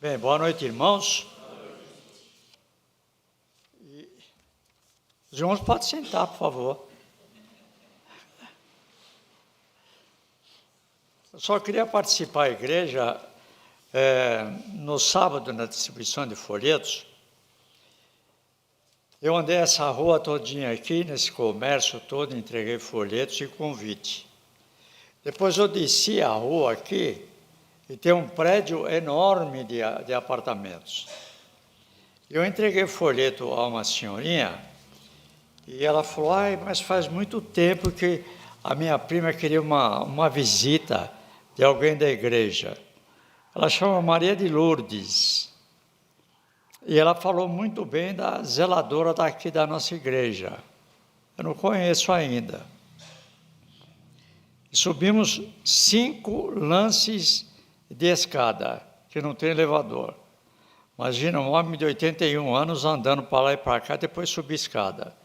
Bem, boa noite, irmãos. Os irmãos podem sentar, por favor. Eu só queria participar da igreja no sábado, na distribuição de folhetos. Eu andei essa rua todinha aqui, nesse comércio todo, entreguei folhetos e convite. Depois eu desci a rua aqui, e tem um prédio enorme de apartamentos. Eu entreguei folheto a uma senhorinha, e ela falou, mas faz muito tempo que a minha prima queria uma visita de alguém da igreja. Ela chama Maria de Lourdes. E ela falou muito bem da zeladora daqui da nossa igreja. Eu não conheço ainda. Subimos 5 lances de escada, que não tem elevador. Imagina um homem de 81 anos andando para lá e para cá, depois subir escada.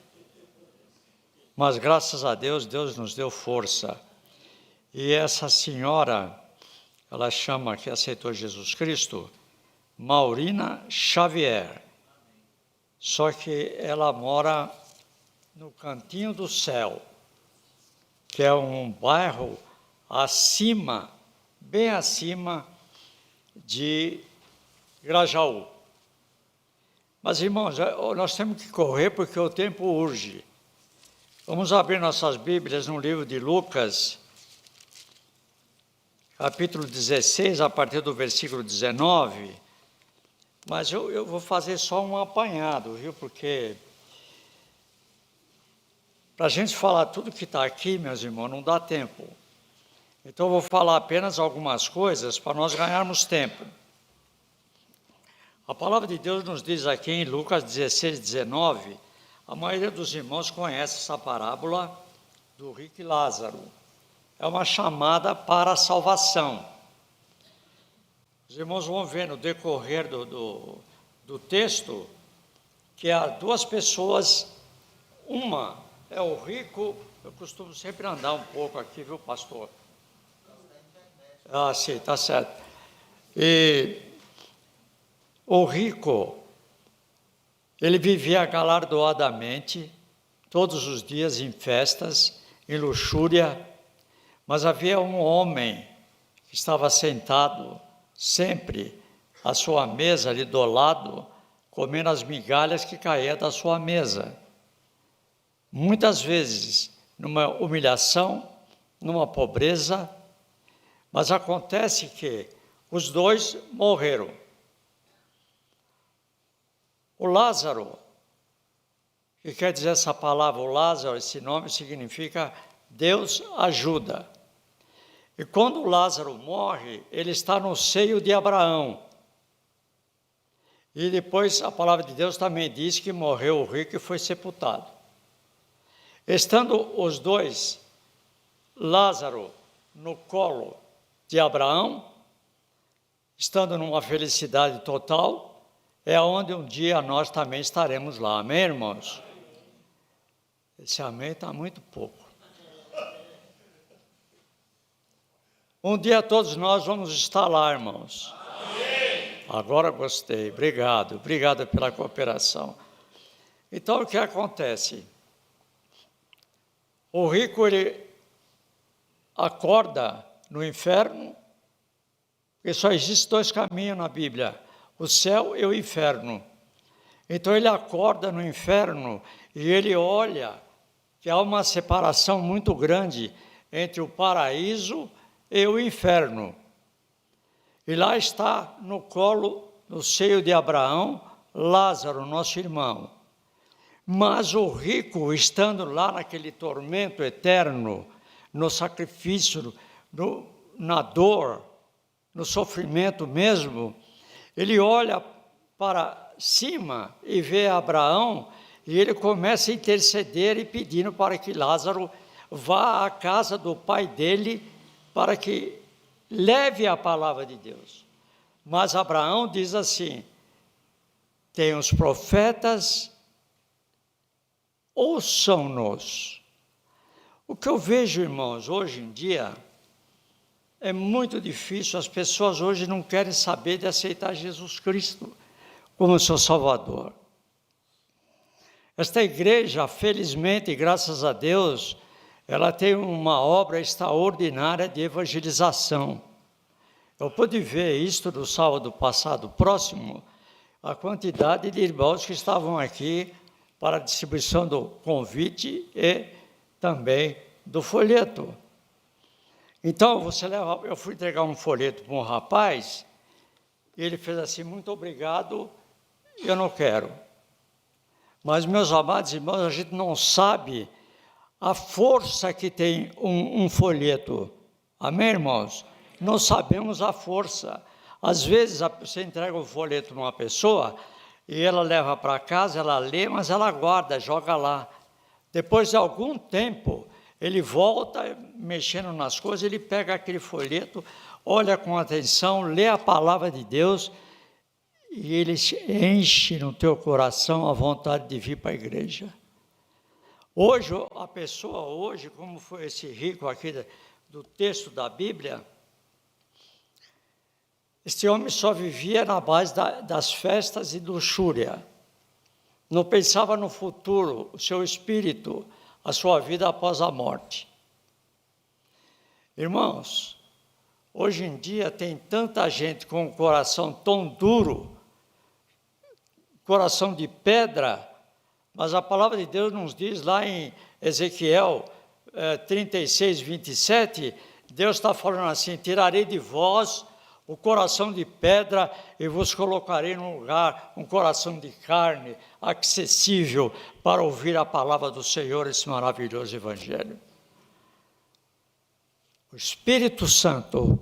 Mas graças a Deus, Deus nos deu força. E essa senhora, ela chama, que aceitou Jesus Cristo, Maurina Xavier. Só que ela mora no Cantinho do Céu, que é um bairro acima, bem acima de Grajaú. Mas, irmãos, nós temos que correr porque o tempo urge. Vamos abrir nossas Bíblias no livro de Lucas, capítulo 16, a partir do versículo 19. Mas eu vou fazer só um apanhado, viu? Porque para a gente falar tudo que está aqui, meus irmãos, não dá tempo. Então, eu vou falar apenas algumas coisas para nós ganharmos tempo. A palavra de Deus nos diz aqui em Lucas 16, 19, a maioria dos irmãos conhece essa parábola do rico e Lázaro. É uma chamada para a salvação. Os irmãos vão ver no decorrer do texto que há 2 pessoas, uma é o rico, eu costumo sempre andar um pouco aqui, viu, pastor? Sim, está certo. E o rico, ele vivia galardoadamente, todos os dias em festas, em luxúria, mas havia um homem que estava sentado sempre à sua mesa, ali do lado, comendo as migalhas que caíam da sua mesa. Muitas vezes, numa humilhação, numa pobreza, mas acontece que os 2 morreram. O Lázaro, que quer dizer essa palavra, o Lázaro, esse nome significa Deus ajuda. E quando o Lázaro morre, ele está no seio de Abraão. E depois a palavra de Deus também diz que morreu o rico e foi sepultado. Estando os 2, Lázaro no colo de Abraão, estando numa felicidade total, é onde um dia nós também estaremos lá. Amém, irmãos? Esse amém está muito pouco. Um dia todos nós vamos estar lá, irmãos. Amém. Agora gostei. Obrigado pela cooperação. Então, o que acontece? O rico, ele acorda no inferno, porque só existem 2 caminhos na Bíblia, o céu e o inferno. Então ele acorda no inferno e ele olha que há uma separação muito grande entre o paraíso e o inferno. E lá está no colo, no seio de Abraão, Lázaro, nosso irmão. Mas o rico, estando lá naquele tormento eterno, no sacrifício, na dor, no sofrimento mesmo, ele olha para cima e vê Abraão e ele começa a interceder e pedindo para que Lázaro vá à casa do pai dele para que leve a palavra de Deus. Mas Abraão diz assim, tem os profetas, ouçam-nos. O que eu vejo, irmãos, hoje em dia, é muito difícil, as pessoas hoje não querem saber de aceitar Jesus Cristo como seu Salvador. Esta igreja, felizmente, graças a Deus, ela tem uma obra extraordinária de evangelização. Eu pude ver isto no sábado passado próximo, a quantidade de irmãos que estavam aqui para a distribuição do convite e também do folheto. Então, eu fui entregar um folheto para um rapaz, e ele fez assim, muito obrigado, eu não quero. Mas, meus amados irmãos, a gente não sabe a força que tem um folheto. Amém, irmãos? Não sabemos a força. Às vezes, você entrega um folheto numa pessoa, e ela leva para casa, ela lê, mas ela guarda, joga lá. Depois de algum tempo, ele volta mexendo nas coisas, ele pega aquele folheto, olha com atenção, lê a palavra de Deus, e ele enche no teu coração a vontade de vir para a igreja. Hoje, a pessoa como foi esse rico aqui do texto da Bíblia, este homem só vivia na base das festas e luxúria. Não pensava no futuro, o seu espírito, a sua vida após a morte. Irmãos, hoje em dia tem tanta gente com o coração tão duro, coração de pedra, mas a palavra de Deus nos diz lá em Ezequiel 36, 27, Deus está falando assim, tirarei de vós o coração de pedra e vos colocarei num lugar, um coração de carne, acessível para ouvir a palavra do Senhor, esse maravilhoso Evangelho. O Espírito Santo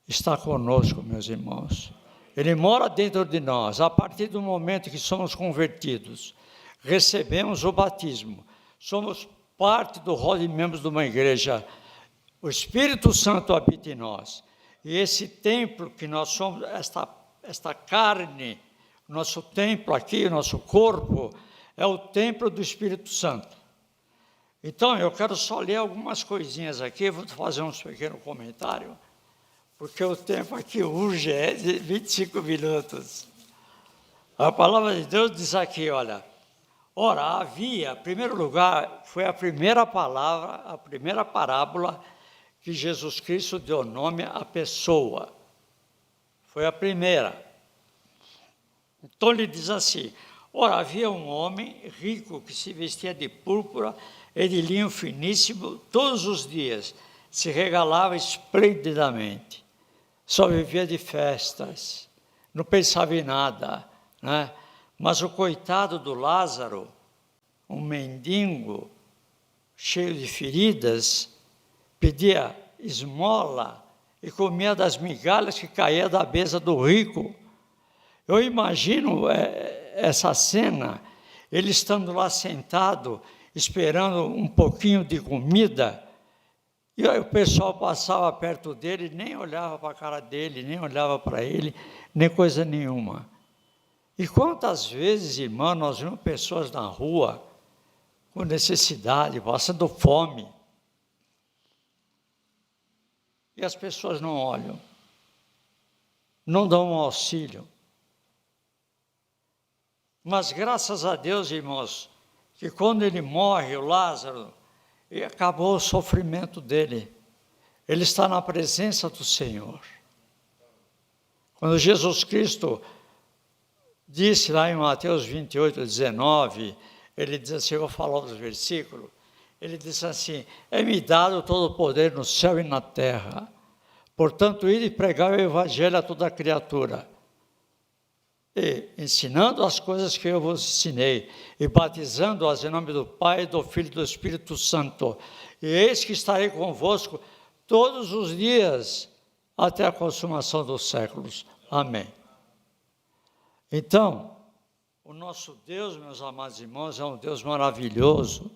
está conosco, meus irmãos. Ele mora dentro de nós. A partir do momento que somos convertidos, recebemos o batismo, somos parte do rol de membros de uma igreja, o Espírito Santo habita em nós. E esse templo que nós somos, esta carne, nosso templo aqui, nosso corpo, é o templo do Espírito Santo. Então, eu quero só ler algumas coisinhas aqui, vou fazer um pequeno comentário, porque o tempo aqui urge, é de 25 minutos. A palavra de Deus diz aqui, olha, ora, havia, em primeiro lugar, foi a primeira palavra, a primeira parábola que Jesus Cristo deu nome à pessoa. Foi a primeira. Então ele diz assim, ora, havia um homem rico que se vestia de púrpura e de linho finíssimo todos os dias, se regalava esplendidamente, só vivia de festas, não pensava em nada, né? Mas o coitado do Lázaro, um mendigo, cheio de feridas, pedia esmola e comia das migalhas que caía da mesa do rico. Eu imagino essa cena, ele estando lá sentado, esperando um pouquinho de comida, e aí o pessoal passava perto dele, nem olhava para a cara dele, nem olhava para ele, nem coisa nenhuma. E quantas vezes, irmão, nós vimos pessoas na rua com necessidade, passando fome, e as pessoas não olham, não dão um auxílio. Mas graças a Deus, irmãos, que quando ele morre, o Lázaro, e acabou o sofrimento dele. Ele está na presença do Senhor. Quando Jesus Cristo disse lá em Mateus 28, 19, ele diz assim, eu vou falar os versículos, ele diz assim, é-me dado todo o poder no céu e na terra, portanto, ide pregar o evangelho a toda criatura, e ensinando as coisas que eu vos ensinei, e batizando-as em nome do Pai, do Filho e do Espírito Santo, e eis que estarei convosco todos os dias, até a consumação dos séculos. Amém. Então, o nosso Deus, meus amados irmãos, é um Deus maravilhoso.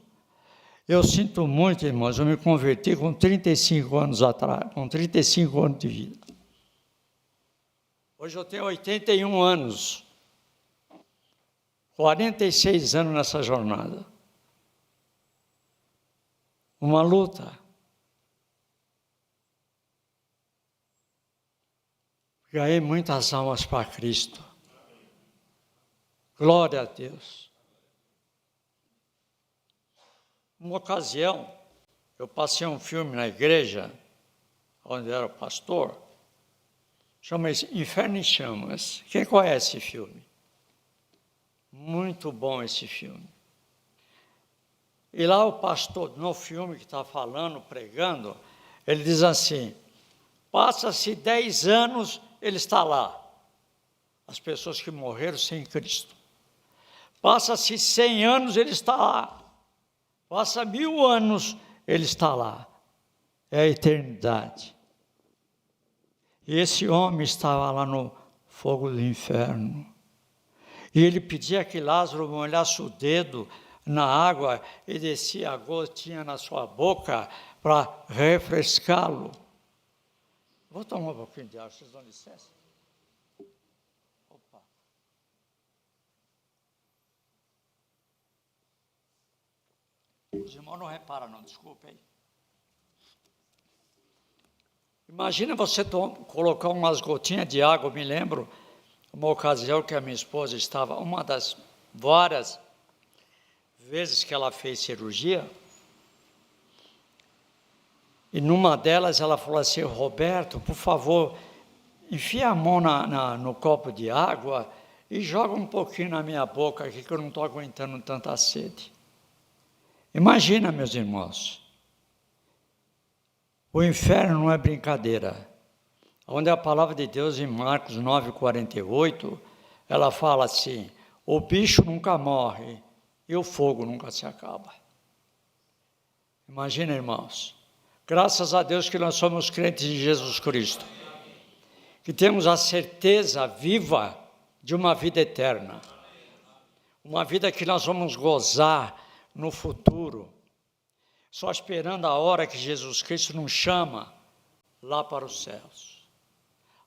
Eu sinto muito, irmãos, eu me converti com 35 anos atrás, com 35 anos de vida. Hoje eu tenho 81 anos, 46 anos nessa jornada. Uma luta. ganhei muitas almas para Cristo. Glória a Deus. Uma ocasião, eu passei um filme na igreja, onde era o pastor, chama-se Inferno em Chamas. Quem conhece esse filme? Muito bom esse filme. E lá o pastor, no filme que está falando, pregando, ele diz assim, passa-se 10 anos, ele está lá. As pessoas que morreram sem Cristo. Passa-se 100 anos, ele está lá. Passa 1000 anos, ele está lá. É a eternidade. E esse homem estava lá no fogo do inferno. E ele pedia que Lázaro molhasse o dedo na água e descia a gotinha na sua boca para refrescá-lo. Vou tomar um pouquinho de água, vocês dão licença? Opa. Os irmãos não reparam não, desculpe aí. Imagina você colocar umas gotinhas de água, eu me lembro, uma ocasião que a minha esposa estava, uma das várias vezes que ela fez cirurgia, e numa delas ela falou assim, Roberto, por favor, enfia a mão no copo de água e joga um pouquinho na minha boca aqui que eu não estou aguentando tanta sede. Imagina, meus irmãos, o inferno não é brincadeira. Onde a palavra de Deus em Marcos 9,48, ela fala assim, o bicho nunca morre e o fogo nunca se acaba. Imagina, irmãos, graças a Deus que nós somos crentes em Jesus Cristo, que temos a certeza viva de uma vida eterna, uma vida que nós vamos gozar no futuro, só esperando a hora que Jesus Cristo nos chama lá para os céus,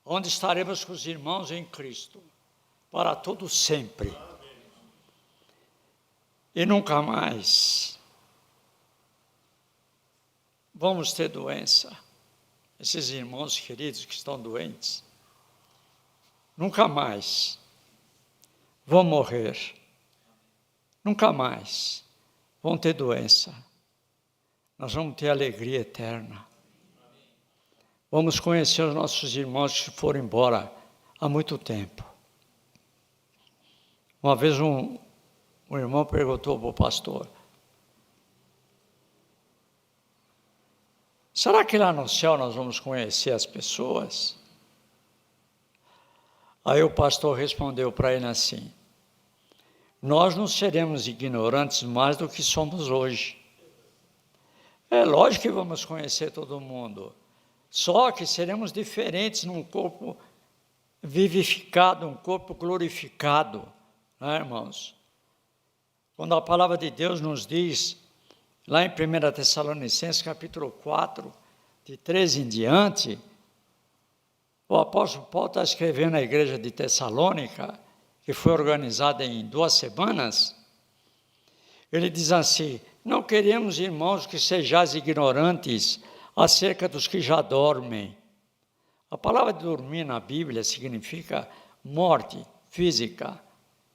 onde estaremos com os irmãos em Cristo, para todo sempre, e nunca mais vamos ter doença. Esses irmãos queridos que estão doentes, nunca mais vão morrer, nunca mais vão ter doença. Nós vamos ter alegria eterna. Vamos conhecer os nossos irmãos que foram embora há muito tempo. Uma vez um irmão perguntou para o pastor, será que lá no céu nós vamos conhecer as pessoas? Aí o pastor respondeu para ele assim, nós não seremos ignorantes mais do que somos hoje. É lógico que vamos conhecer todo mundo, só que seremos diferentes num corpo vivificado, um corpo glorificado, né, irmãos? Quando a palavra de Deus nos diz, lá em 1 Tessalonicenses, capítulo 4, de 13 em diante, o apóstolo Paulo está escrevendo à igreja de Tessalônica, que foi organizada em 2 semanas, ele diz assim, não queremos, irmãos, que sejais ignorantes acerca dos que já dormem. A palavra dormir na Bíblia significa morte física.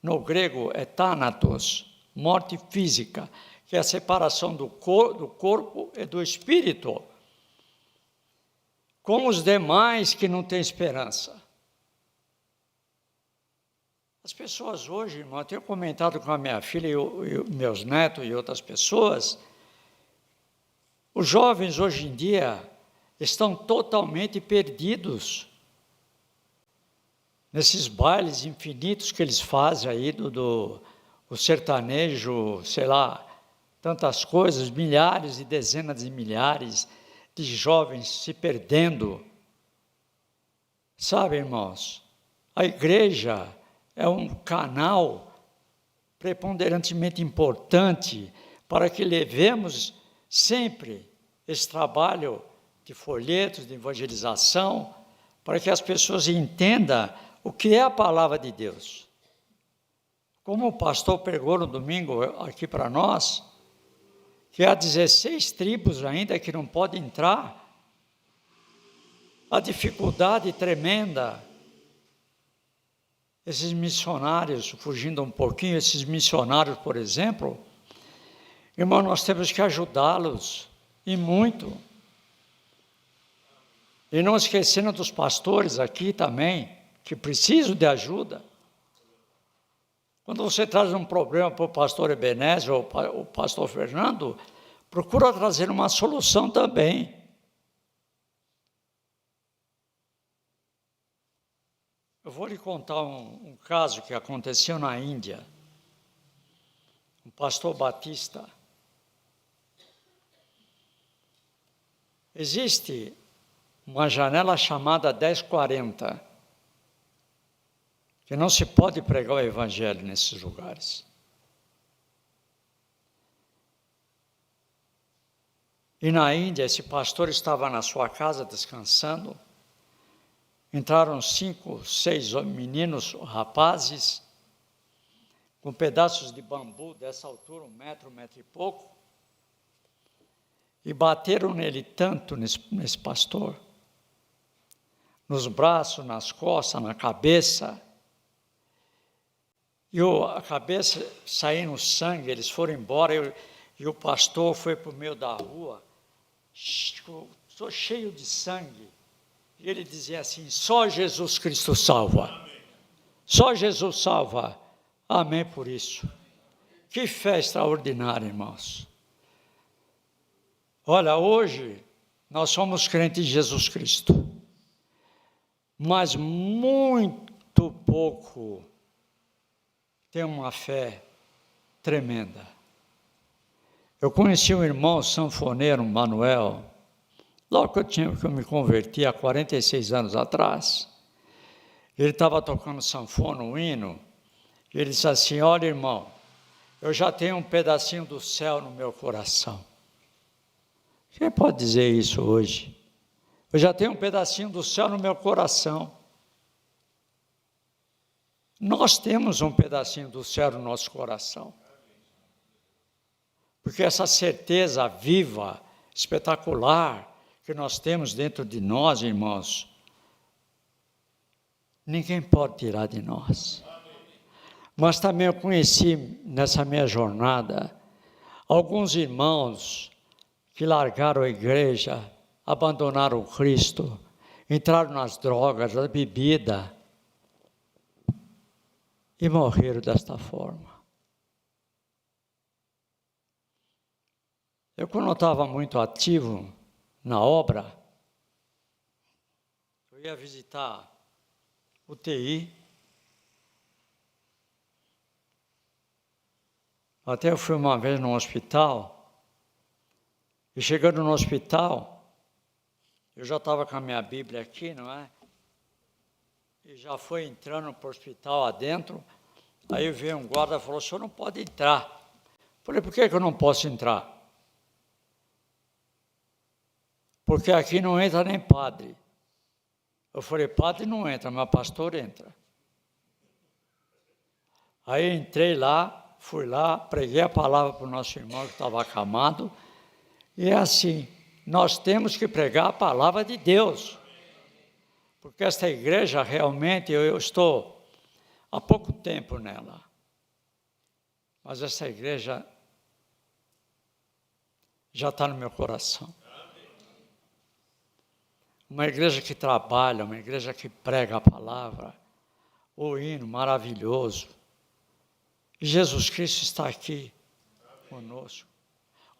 No grego é thanatos, morte física, que é a separação do corpo e do espírito. Como os demais que não têm esperança. As pessoas hoje, irmão, eu tenho comentado com a minha filha e meus netos e outras pessoas, os jovens hoje em dia estão totalmente perdidos nesses bailes infinitos que eles fazem aí do sertanejo, sei lá, tantas coisas, milhares e dezenas de milhares de jovens se perdendo. Sabe, irmãos, a igreja é um canal preponderantemente importante para que levemos sempre esse trabalho de folhetos, de evangelização, para que as pessoas entendam o que é a palavra de Deus. Como o pastor pregou no domingo aqui para nós, que há 16 tribos ainda que não podem entrar, a dificuldade tremenda esses missionários, fugindo um pouquinho, esses missionários, por exemplo, irmão, nós temos que ajudá-los, e muito. E não esquecendo dos pastores aqui também, que precisam de ajuda. Quando você traz um problema para o pastor Ebenezer ou o pastor Fernando, procura trazer uma solução também. Eu vou lhe contar um caso que aconteceu na Índia. Um pastor batista. Existe uma janela chamada 1040, que não se pode pregar o evangelho nesses lugares. E na Índia, esse pastor estava na sua casa descansando. Entraram 5, 6 meninos, rapazes, com pedaços de bambu dessa altura, 1 metro, 1 metro e pouco, e bateram nele tanto, nesse pastor, nos braços, nas costas, na cabeça, e a cabeça saindo sangue, eles foram embora, e o pastor foi para o meio da rua, estou cheio de sangue. E ele dizia assim: só Jesus Cristo salva. Só Jesus salva. Amém por isso. Que fé extraordinária, irmãos. Olha, hoje nós somos crentes em Jesus Cristo, mas muito pouco tem uma fé tremenda. Eu conheci um irmão sanfoneiro, Manuel, logo que eu me converti, há 46 anos atrás. Ele estava tocando sanfona, um hino, e ele disse assim: olha, irmão, eu já tenho um pedacinho do céu no meu coração. Quem pode dizer isso hoje? Eu já tenho um pedacinho do céu no meu coração. Nós temos um pedacinho do céu no nosso coração. Porque essa certeza viva, espetacular, que nós temos dentro de nós, irmãos, ninguém pode tirar de nós. Mas também eu conheci, nessa minha jornada, alguns irmãos que largaram a igreja, abandonaram o Cristo, entraram nas drogas, na bebida, e morreram desta forma. Eu, quando eu estava muito ativo na obra, eu ia visitar UTI. Até eu fui uma vez no hospital, e chegando no hospital, eu já estava com a minha Bíblia aqui, não é? E já foi entrando para o hospital adentro, aí veio um guarda e falou: o senhor não pode entrar. Falei: por que eu não posso entrar? Porque aqui não entra nem padre. Eu falei: padre não entra, mas pastor entra. Aí entrei lá, fui lá, preguei a palavra para o nosso irmão que estava acamado, e é assim, nós temos que pregar a palavra de Deus, porque esta igreja realmente, eu estou há pouco tempo nela, mas essa igreja já está no meu coração. Uma igreja que trabalha, uma igreja que prega a palavra, o hino maravilhoso. E Jesus Cristo está aqui conosco.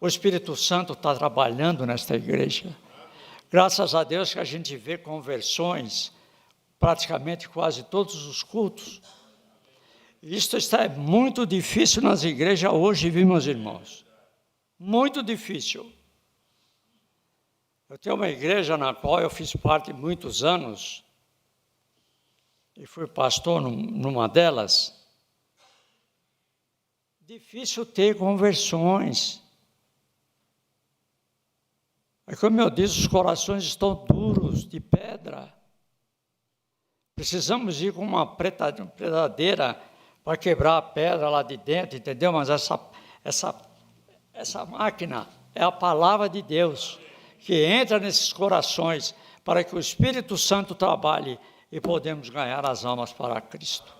O Espírito Santo está trabalhando nesta igreja. Graças a Deus que a gente vê conversões praticamente quase todos os cultos. Isto está muito difícil nas igrejas hoje, viu, meus irmãos? Muito difícil. Eu tenho uma igreja na qual eu fiz parte muitos anos, e fui pastor numa delas. Difícil ter conversões. É como eu disse, os corações estão duros, de pedra. Precisamos ir com uma predadeira para quebrar a pedra lá de dentro, entendeu? Mas essa máquina é a palavra de Deus, que entra nesses corações para que o Espírito Santo trabalhe e podemos ganhar as almas para Cristo.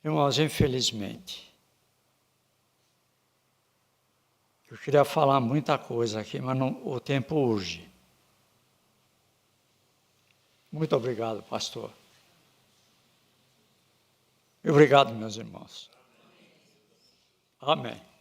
Irmãos, infelizmente, eu queria falar muita coisa aqui, mas o tempo urge. Muito obrigado, pastor. E obrigado, meus irmãos. Amém.